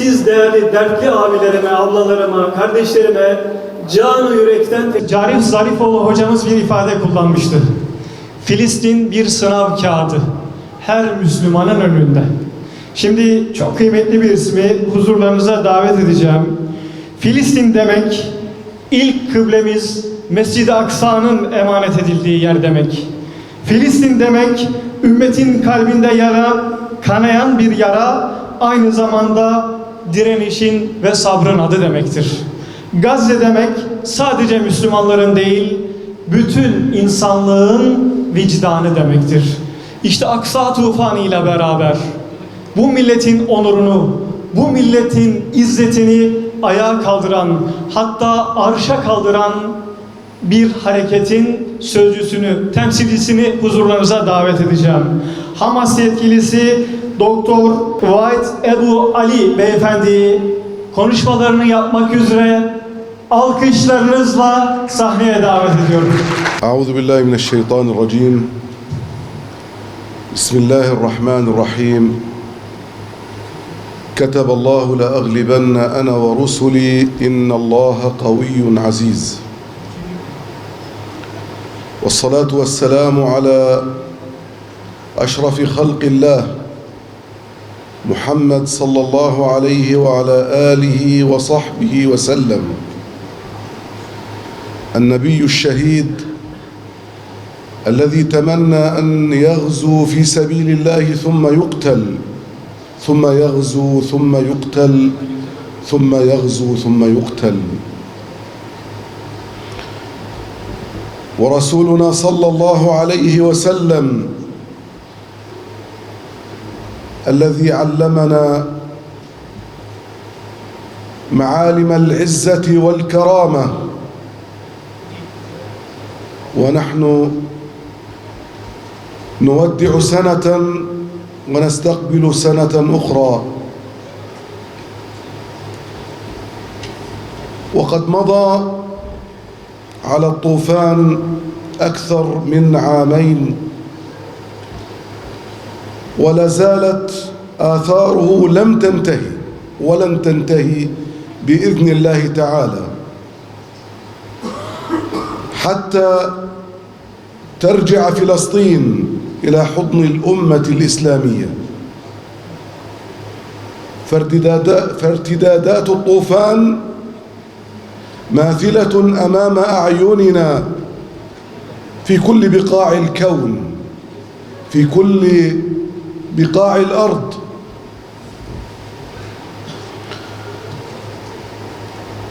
siz değerli dertli abilerime, ablalarıma, kardeşlerime canı yürekten... Carif Zarifoğlu hocamız bir ifade kullanmıştı. Filistin bir sınav kağıdı. Her Müslümanın önünde. Şimdi çok kıymetli bir ismi huzurlarınıza davet edeceğim. Filistin demek, ilk kıblemiz Mescid-i Aksa'nın emanet edildiği yer demek. Filistin demek, ümmetin kalbinde yara, kanayan bir yara, aynı zamanda direnişin ve sabrın adı demektir. Gazze demek, sadece Müslümanların değil, bütün insanlığın vicdanı demektir. İşte Aksa tufanı ile beraber bu milletin onurunu, bu milletin izzetini ayağa kaldıran, hatta arşa kaldıran bir hareketin sözcüsünü, temsilcisini huzurlarınıza davet edeceğim. Hamas yetkilisi Doktor White Ebu Ali Beyefendi'yi konuşmalarını yapmak üzere alkışlarınızla sahneye davet ediyorum. Euzubillahimineşşeytanirracim. Bismillahirrahmanirrahim. Keteballahu la aglibenne ana ve rusuli innallaha kaviyyun aziz. Vessalatu vesselamu ala eşrafi halqillah Muhammed sallallahu aleyhi ve ala alihi ve sahbihi ve sellem. النبي الشهيد الذي تمنى أن يغزو في سبيل الله ثم يقتل ثم يغزو ثم يقتل ثم يغزو ثم يقتل ورسولنا صلى الله عليه وسلم الذي علمنا معالم العزة والكرامة ونحن نودع سنة ونستقبل سنة أخرى وقد مضى على الطوفان أكثر من عامين ولا زالت آثاره لم تنتهي ولن تنتهي بإذن الله تعالى حتى ترجع فلسطين إلى حضن الأمة الإسلامية. فارتدادات الطوفان ماثلة أمام أعيننا في كل بقاع الكون، في كل بقاع الأرض.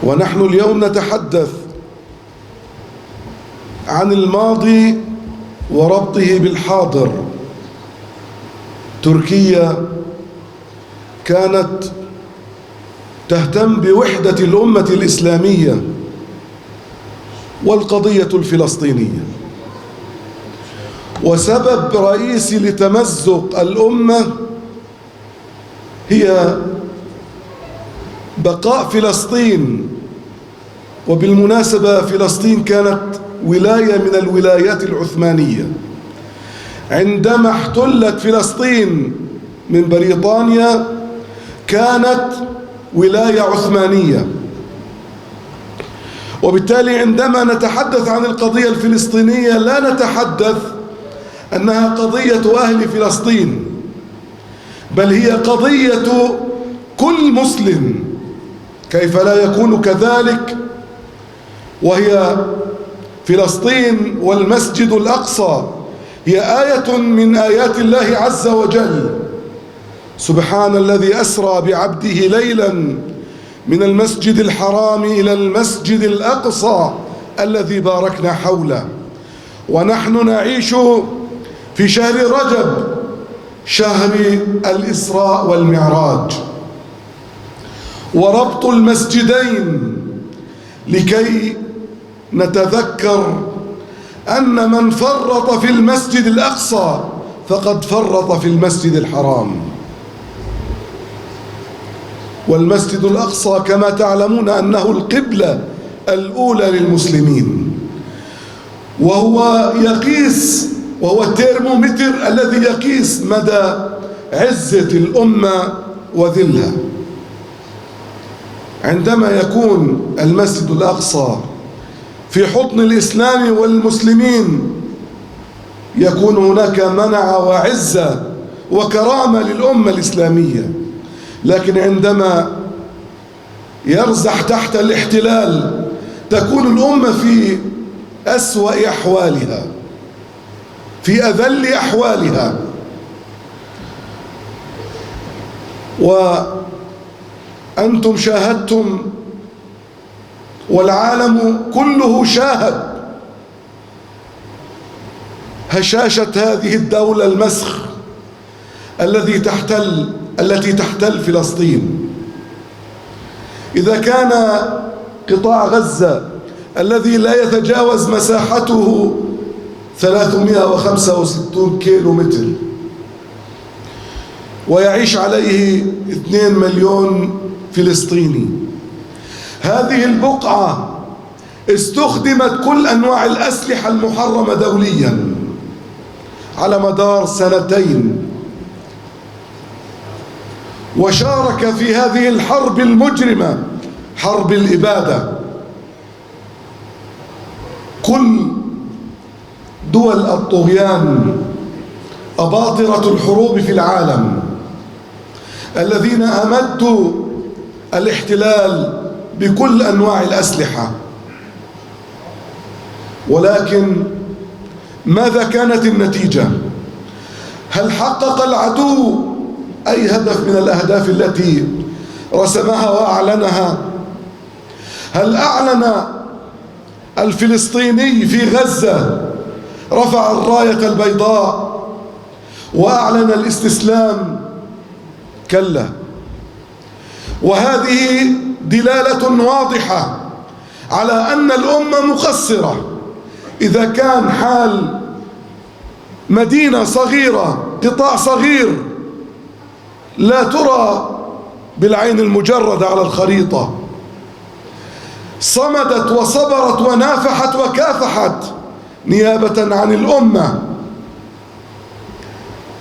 ونحن اليوم نتحدث عن الماضي وربطه بالحاضر. تركيا كانت تهتم بوحدة الأمة الإسلامية والقضية الفلسطينية، وسبب رئيسي لتمزق الأمة هي بقاء فلسطين. وبالمناسبة فلسطين كانت ولاية من الولايات العثمانية. عندما احتلت فلسطين من بريطانيا كانت ولاية عثمانية، وبالتالي عندما نتحدث عن القضية الفلسطينية لا نتحدث أنها قضية أهل فلسطين، بل هي قضية كل مسلم. كيف لا يكون كذلك وهي فلسطين والمسجد الأقصى هي آية من آيات الله عز وجل. سبحان الذي أسرى بعبده ليلا من المسجد الحرام إلى المسجد الأقصى الذي باركنا حوله. ونحن نعيش في شهر رجب، شهر الإسراء والمعراج، وربط المسجدين لكي نتذكر أن من فرط في المسجد الأقصى فقد فرط في المسجد الحرام. والمسجد الأقصى كما تعلمون أنه القبلة الأولى للمسلمين، وهو يقيس، وهو الترمومتر الذي يقيس مدى عزة الأمة وذلها. عندما يكون المسجد الأقصى في حضن الإسلام والمسلمين يكون هناك منع وعزة وكرامة للأمة الإسلامية. لكن عندما يرزح تحت الاحتلال تكون الأمة في أسوأ أحوالها، في أذل أحوالها. وأنتم شاهدتم والعالم كله شاهد هشاشة هذه الدولة المسخ التي تحتل فلسطين. إذا كان قطاع غزة الذي لا يتجاوز مساحته 365 كيلو متر ويعيش عليه 2 مليون فلسطيني، هذه البقعة استخدمت كل أنواع الأسلحة المحرمة دوليا على مدار 2 وشارك في هذه الحرب المجرمة، حرب الإبادة، كل دول الطغيان، أباطرة الحروب في العالم الذين أمدوا الاحتلال بكل أنواع الأسلحة. ولكن ماذا كانت النتيجة؟ هل حقق العدو أي هدف من الأهداف التي رسمها وأعلنها؟ هل أعلن الفلسطيني في غزة، رفع الراية البيضاء وأعلن الاستسلام؟ كلا. وهذه دلالة واضحة على أن الأمة مقصرة. إذا كان حال مدينة صغيرة، قطاع صغير لا ترى بالعين المجردة على الخريطة، صمدت وصبرت ونافحت وكافحت نيابة عن الأمة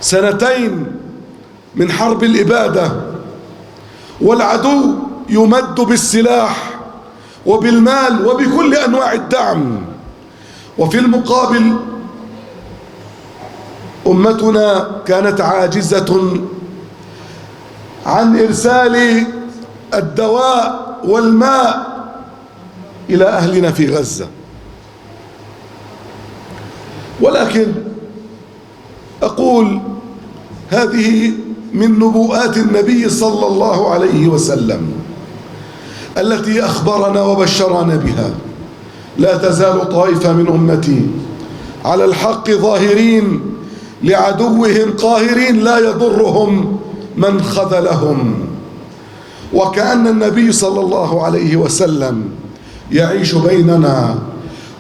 2 من حرب الإبادة، والعدو يمد بالسلاح وبالمال وبكل أنواع الدعم، وفي المقابل أمتنا كانت عاجزة عن إرسال الدواء والماء إلى أهلنا في غزة. ولكن أقول هذه من نبوءات النبي صلى الله عليه وسلم التي أخبرنا وبشرنا بها: لا تزال طائفة من أمتي على الحق ظاهرين لعدوهم قاهرين لا يضرهم من خذلهم. وكأن النبي صلى الله عليه وسلم يعيش بيننا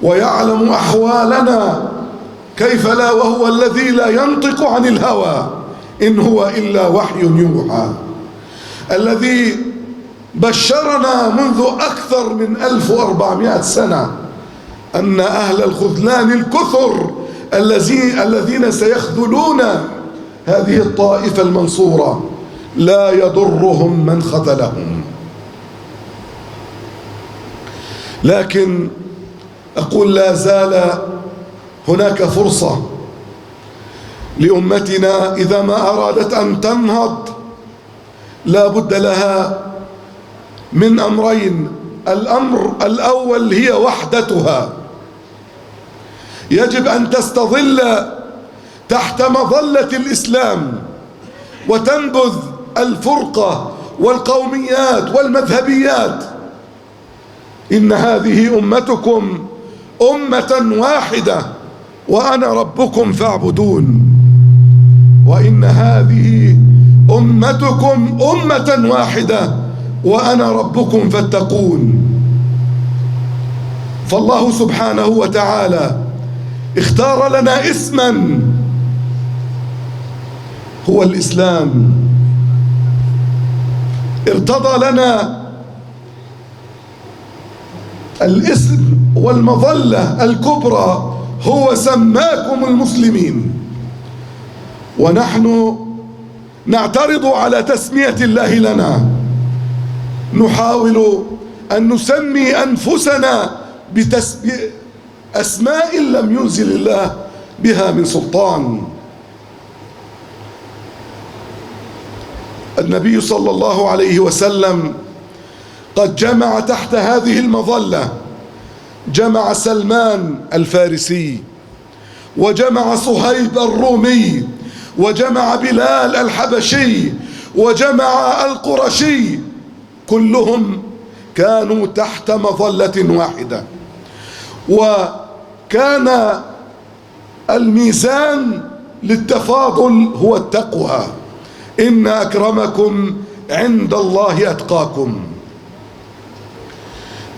ويعلم أحوالنا، كيف لا وهو الذي لا ينطق عن الهوى إن هو إلا وحي يوحى، الذي بشرنا منذ أكثر من 1400 سنة أن أهل الخذلان الكثر الذين سيخذلون هذه الطائفة المنصورة لا يضرهم من خذلهم. لكن أقول لا زال هناك فرصة لأمتنا إذا ما أرادت أن تنهض لا بد لها من أمرين. الأمر الأول هي وحدتها، يجب أن تستظل تحت مظلة الإسلام وتنبذ الفرقة والقوميات والمذهبيات. إن هذه أمتكم أمة واحدة وأنا ربكم فاعبدون، وإن هذه أمتكم أمة واحدة وأنا ربكم فاتقون. فالله سبحانه وتعالى اختار لنا اسما هو الإسلام، ارتضى لنا الاسم والمظلة الكبرى، هو سماكم المسلمين. ونحن نعترض على تسمية الله لنا، نحاول أن نسمي أنفسنا بأسماء لم ينزل الله بها من سلطان. النبي صلى الله عليه وسلم قد جمع تحت هذه المظلة، جمع سلمان الفارسي، وجمع صهيب الرومي، وجمع بلال الحبشي، وجمع القرشي، كلهم كانوا تحت مظلة واحدة. وكان الميزان للتفاضل هو التقوى، إن أكرمكم عند الله أتقاكم.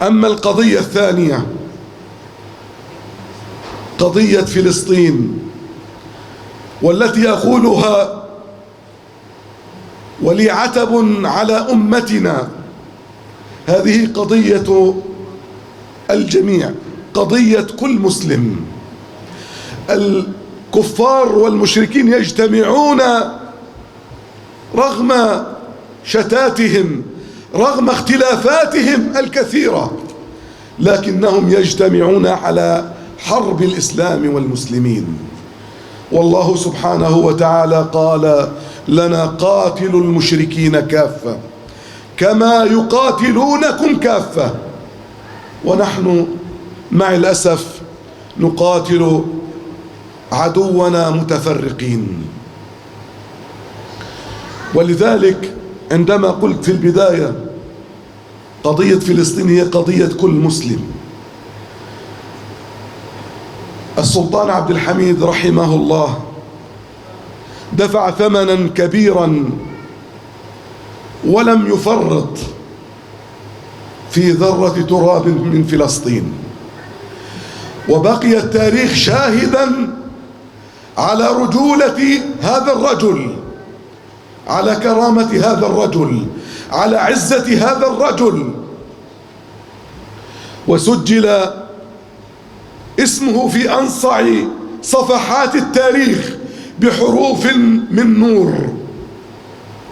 أما القضية الثانية، قضية فلسطين، والتي أقولها ولي عتب على أمتنا، هذه قضية الجميع، قضية كل مسلم. الكفار والمشركين يجتمعون رغم شتاتهم، رغم اختلافاتهم الكثيرة، لكنهم يجتمعون على حرب الإسلام والمسلمين. والله سبحانه وتعالى قال لنا قاتلوا المشركين كافة كما يقاتلونكم كافة، ونحن مع الأسف نقاتل عدونا متفرقين. ولذلك عندما قلت في البداية قضية فلسطين هي قضية كل مسلم، السلطان عبد الحميد رحمه الله دفع ثمنا كبيرا ولم يفرط في ذرة تراب من فلسطين، وبقي التاريخ شاهدا على رجولة هذا الرجل، على كرامة هذا الرجل، على عزة هذا الرجل. وسجل اسمه في أنصع صفحات التاريخ بحروف من نور،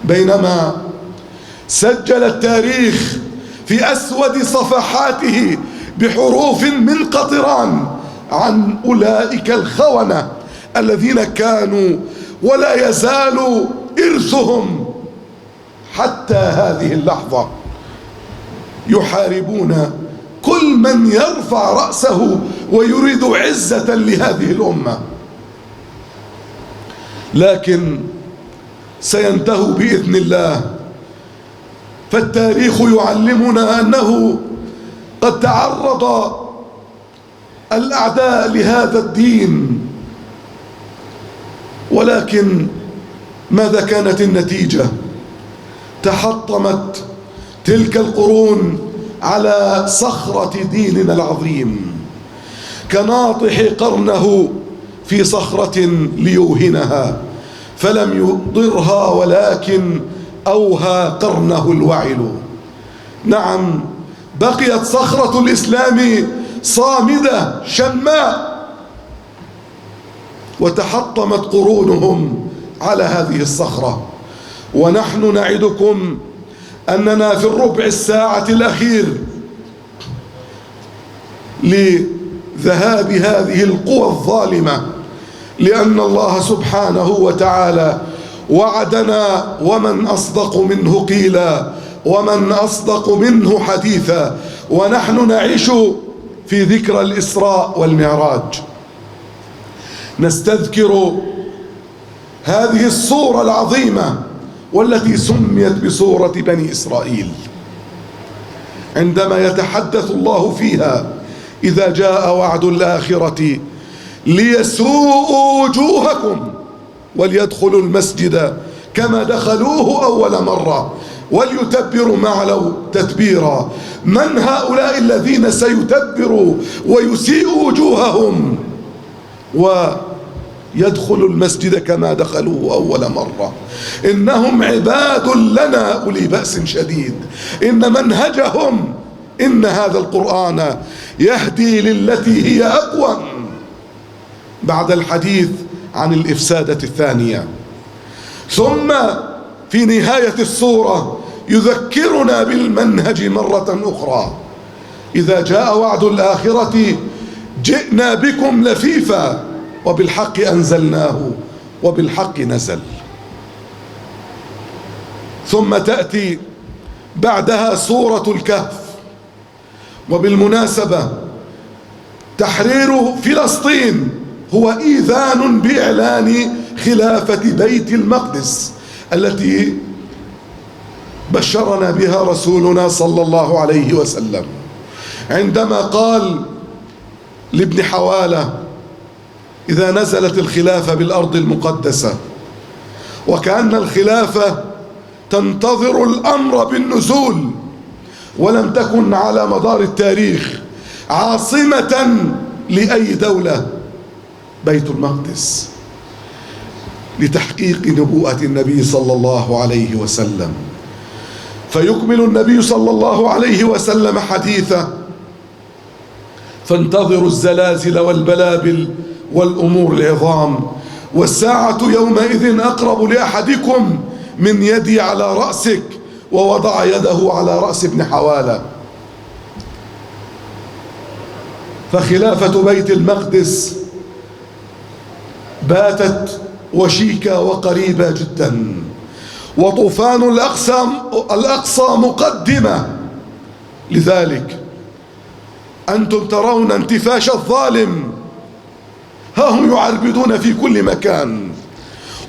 بينما سجل التاريخ في أسود صفحاته بحروف من قطران عن أولئك الخونة الذين كانوا ولا يزال إرثهم حتى هذه اللحظة يحاربون كل من يرفع رأسه ويريد عزة لهذه الأمة، لكن سينتهوا بإذن الله. فالتاريخ يعلمنا أنه قد تعرض الأعداء لهذا الدين، ولكن ماذا كانت النتيجة؟ تحطمت تلك القرون على صخرة ديننا العظيم، كناطح قرنه في صخرة ليوهنها فلم يضرها ولكن أوهى قرنه الوعل. نعم، بقيت صخرة الإسلام صامدة شماء، وتحطمت قرونهم على هذه الصخرة. ونحن نعدكم أننا في الربع الساعة الأخير لذهاب هذه القوى الظالمة، لأن الله سبحانه وتعالى وعدنا ومن أصدق منه قيلا ومن أصدق منه حديثا، ونحن نعيش في ذكرى الإسراء والمعراج، نستذكر هذه الصورة العظيمة والتي سميت بصورة بني إسرائيل، عندما يتحدث الله فيها إذا جاء وعد الآخرة ليسوءوا وجوهكم وليدخلوا المسجد كما دخلوه أول مرة وليتبروا ما علوا تتبيرا. من هؤلاء الذين سيتبروا ويسيئوا وجوههم ويدخلوا المسجد كما دخلوه أول مرة؟ إنهم عباد لنا أولي بأس شديد، إن منهجهم، إن هذا القرآن يهدي للتي هي أقوم، بعد الحديث عن الإفسادة الثانية. ثم في نهاية السورة يذكرنا بالمنهج مرة أخرى. إذا جاء وعد الآخرة جئنا بكم لفيفا وبالحق أنزلناه وبالحق نزل. ثم تأتي بعدها سورة الكهف. وبالمناسبة تحرير فلسطين هو إيذان بإعلان خلافة بيت المقدس التي بشرنا بها رسولنا صلى الله عليه وسلم عندما قال لابن حوالة: إذا نزلت الخلافة بالأرض المقدسة، وكأن الخلافة تنتظر الأمر بالنزول، ولم تكن على مدار التاريخ عاصمة لأي دولة بيت المقدس لتحقيق نبوءة النبي صلى الله عليه وسلم. فيكمل النبي صلى الله عليه وسلم حديثه: فانتظروا الزلازل والبلابل والأمور العظام، والساعة يومئذ أقرب لأحدكم من يدي على رأسك، ووضع يده على رأس ابن حوالة. فخلافة بيت المقدس باتت وشيكة وقريبة جدا، وطوفان الأقصى مقدمة. لذلك أنتم ترون انتفاش الظالم، ها هم يعربدون في كل مكان،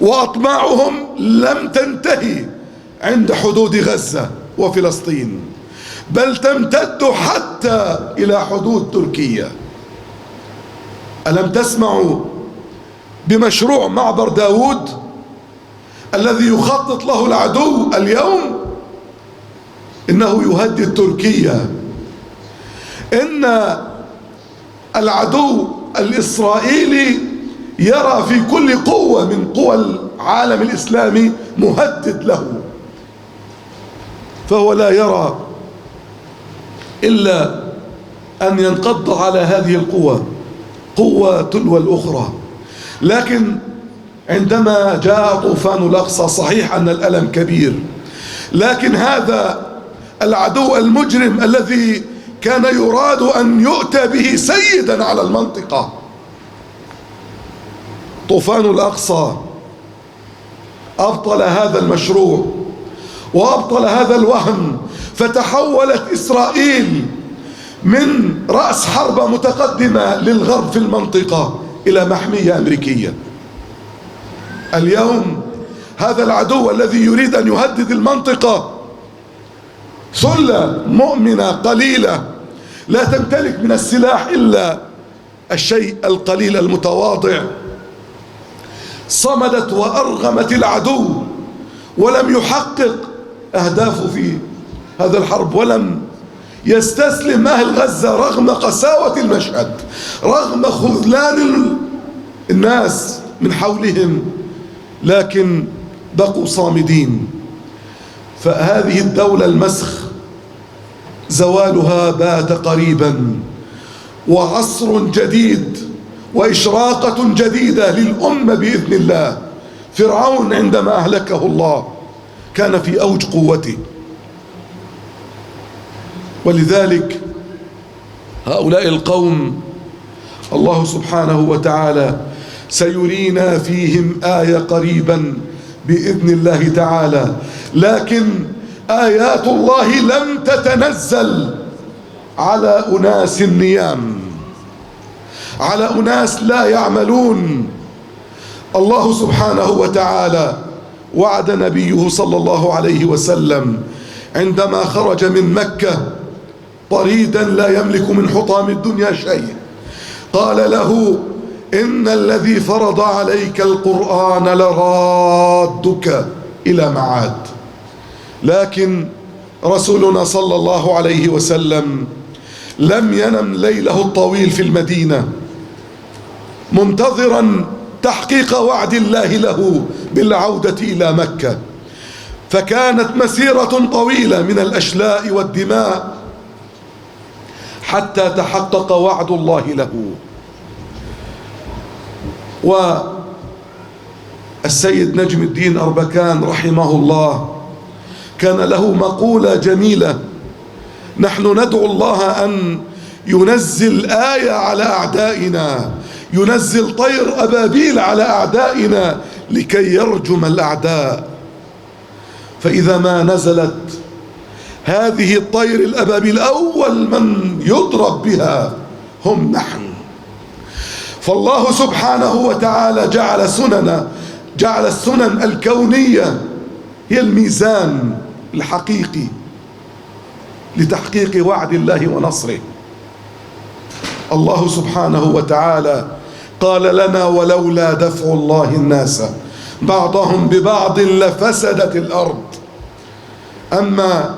وأطماعهم لم تنتهي عند حدود غزة وفلسطين، بل تمتد حتى إلى حدود تركيا. ألم تسمعوا بمشروع معبر داود الذي يخطط له العدو اليوم؟ إنه يهدد تركيا. إن العدو الإسرائيلي يرى في كل قوة من قوى العالم الإسلامي مهدد له، فهو لا يرى إلا أن ينقض على هذه القوة قوة تلو الأخرى. لكن عندما جاء طوفان الأقصى، صحيح أن الألم كبير، لكن هذا العدو المجرم الذي كان يراد أن يؤتى به سيدا على المنطقة، طوفان الأقصى أبطل هذا المشروع وأبطل هذا الوهم، فتحولت إسرائيل من رأس حربة متقدمة للغرب في المنطقة إلى محمية أمريكية. اليوم هذا العدو الذي يريد أن يهدد المنطقة ثلة مؤمنة قليلة لا تمتلك من السلاح إلا الشيء القليل المتواضع، صمدت وأرغمت العدو ولم يحقق أهدافه في هذا الحرب، ولم يستسلم أهل غزة رغم قساوة المشهد، رغم خذلان الناس من حولهم، لكن بقوا صامدين. فهذه الدولة المسخ زوالها بات قريبا، وعصر جديد وإشراقة جديدة للأمة بإذن الله. فرعون عندما أهلكه الله كان في أوج قوته، ولذلك هؤلاء القوم الله سبحانه وتعالى سيرينا فيهم آية قريبا بإذن الله تعالى. لكن آيات الله لم تتنزل على أناس نيام، على أناس لا يعملون. الله سبحانه وتعالى وعد نبيه صلى الله عليه وسلم عندما خرج من مكة طريدا لا يملك من حطام الدنيا شيء، قال له: إن الذي فرض عليك القرآن لرادك إلى معاد. لكن رسولنا صلى الله عليه وسلم لم ينم ليله الطويل في المدينة منتظرا تحقيق وعد الله له بالعودة إلى مكة، فكانت مسيرة طويلة من الأشلاء والدماء حتى تحقق وعد الله له. والسيد نجم الدين أربكان رحمه الله كان له مقولة جميلة: نحن ندعو الله أن ينزل آية على أعدائنا، ينزل طير أبابيل على أعدائنا لكي يرجم الأعداء. فإذا ما نزلت هذه الطير الأبابيل أول من يضرب بها هم نحن. فالله سبحانه وتعالى جعل السنن الكونية هي الميزان الحقيقي لتحقيق وعد الله ونصره. الله سبحانه وتعالى قال لنا: ولولا دفع الله الناس بعضهم ببعض لفسدت الأرض. أما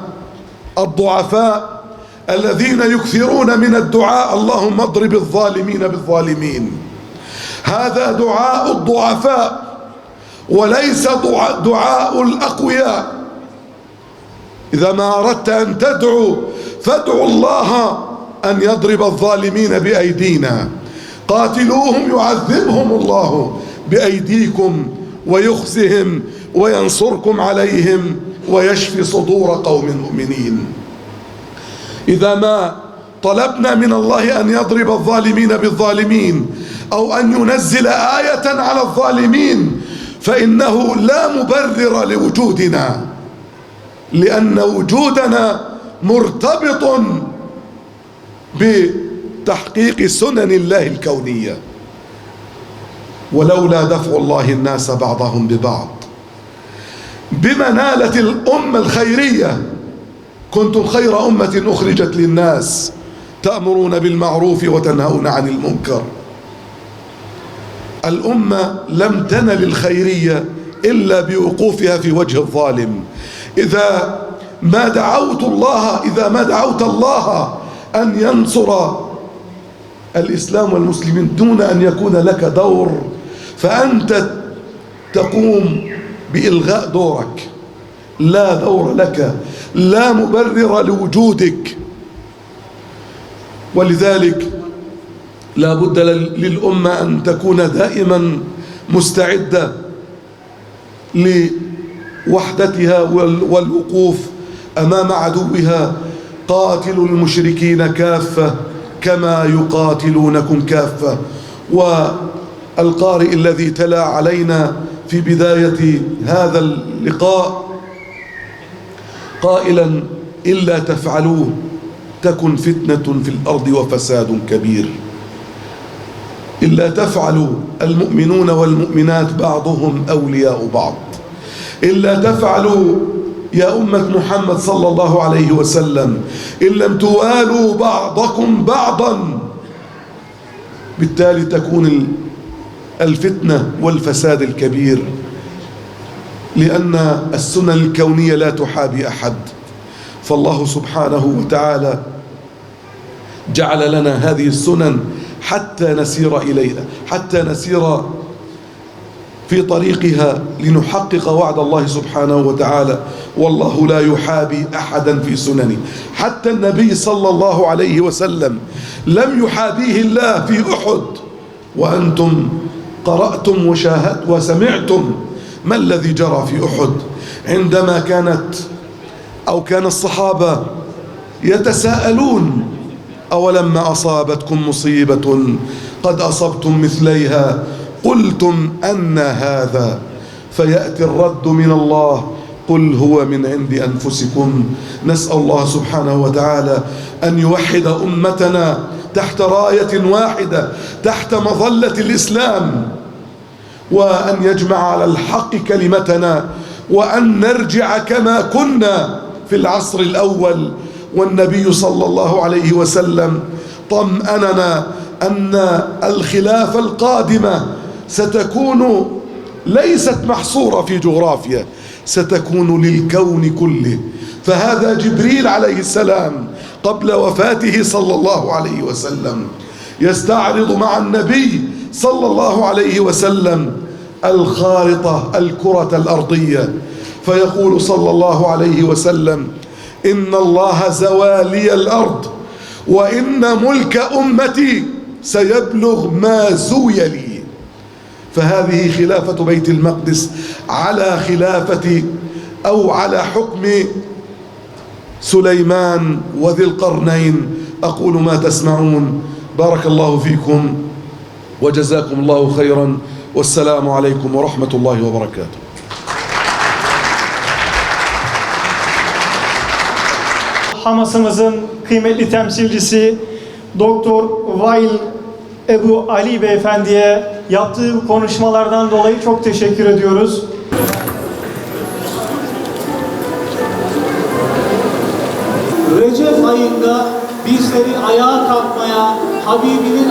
الضعفاء الذين يكثرون من الدعاء: اللهم اضرب الظالمين بالظالمين، هذا دعاء الضعفاء وليس دعاء الأقوياء. إذا ما أردت أن تدعو فادعوا الله أن يضرب الظالمين بأيدينا، قاتلوهم يعذبهم الله بأيديكم ويخزهم وينصركم عليهم ويشفي صدور قوم مؤمنين. إذا ما طلبنا من الله أن يضرب الظالمين بالظالمين أو أن ينزل آية على الظالمين فإنه لا مبرر لوجودنا، لأن وجودنا مرتبط بتحقيق سنن الله الكونية. ولولا دفع الله الناس بعضهم ببعض بما نالت الأمة الخيرية: كنتم خير أمة أخرجت للناس تأمرون بالمعروف وتنهون عن المنكر. الأمة لم تنل الخيرية إلا بوقوفها في وجه الظالم. إذا ما دعوت الله أن ينصر الإسلام والمسلمين دون أن يكون لك دور، فأنت تقوم بإلغاء دورك، لا دور لك، لا مبرر لوجودك. ولذلك لا بد للأمة أن تكون دائما مستعدة لوحدتها والوقوف أمام عدوها. قاتلوا المشركين كافة كما يقاتلونكم كافة. والقارئ الذي تلا علينا في بداية هذا اللقاء قائلا: إلا تفعلوه تكن فتنة في الأرض وفساد كبير. إلا تفعلوا المؤمنون والمؤمنات بعضهم أولياء بعض. إلا تفعلوا يا أمة محمد صلى الله عليه وسلم إن لم توالوا بعضكم بعضا، بالتالي تكون الفتنة والفساد الكبير، لأن السنن الكونية لا تحابي أحد. فالله سبحانه وتعالى جعل لنا هذه السنن حتى نسير إليها، حتى نسير في طريقها لنحقق وعد الله سبحانه وتعالى. والله لا يحابي أحدا في سننه. حتى النبي صلى الله عليه وسلم لم يحابيه الله في أحد، وأنتم قرأتم وشاهدتم وسمعتم ما الذي جرى في أحد عندما كان الصحابة يتساءلون: أولما أصابتكم مصيبة قد أصبتم مثليها قلتم أن هذا، فيأتي الرد من الله: قل هو من عند أنفسكم. نسأل الله سبحانه وتعالى أن يوحد أمتنا تحت راية واحدة، تحت مظلة الإسلام، وأن يجمع على الحق كلمتنا، وأن نرجع كما كنا في العصر الأول. والنبي صلى الله عليه وسلم طمأننا أن الخلافة القادمة ستكون ليست محصورة في جغرافيا، ستكون للكون كله. فهذا جبريل عليه السلام قبل وفاته صلى الله عليه وسلم يستعرض مع النبي صلى الله عليه وسلم الخارطة، الكرة الأرضية، فيقول صلى الله عليه وسلم: إن الله زوالي الأرض وإن ملك أمتي سيبلغ ما زوي لي. فهذه خلافة بيت المقدس على خلافة أو على حكم سليمان وذي القرنين. أقول ما تسمعون. بارك الله فيكم وجزاكم الله خيرا، والسلام عليكم ورحمة الله وبركاته. Hamas'ımızın kıymetli temsilcisi Doktor Vail Ebu Ali Beyefendi'ye yaptığı konuşmalardan dolayı çok teşekkür ediyoruz. Recep ayında bizleri ayağa kalkmaya, Habibinin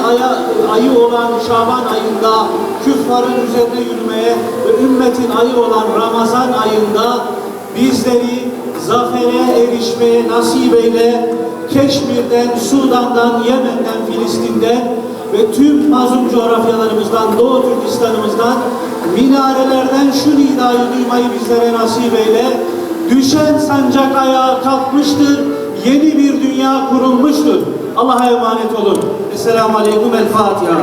ayı olan Şaban ayında küffarın üzerine yürümeye ve ümmetin ayı olan Ramazan ayında bizleri zafere erişmeye nasip eyle. Keşmir'den, Sudan'dan, Yemen'den, Filistin'den ve tüm mazlum coğrafyalarımızdan, Doğu Türkistan'ımızdan, minarelerden şu nidayı duymayı bizlere nasip eyle. Düşen sancak ayağa kalkmıştır, yeni bir dünya kurulmuştur. Allah'a emanet olun. Esselamu Aleyküm. El Fatiha.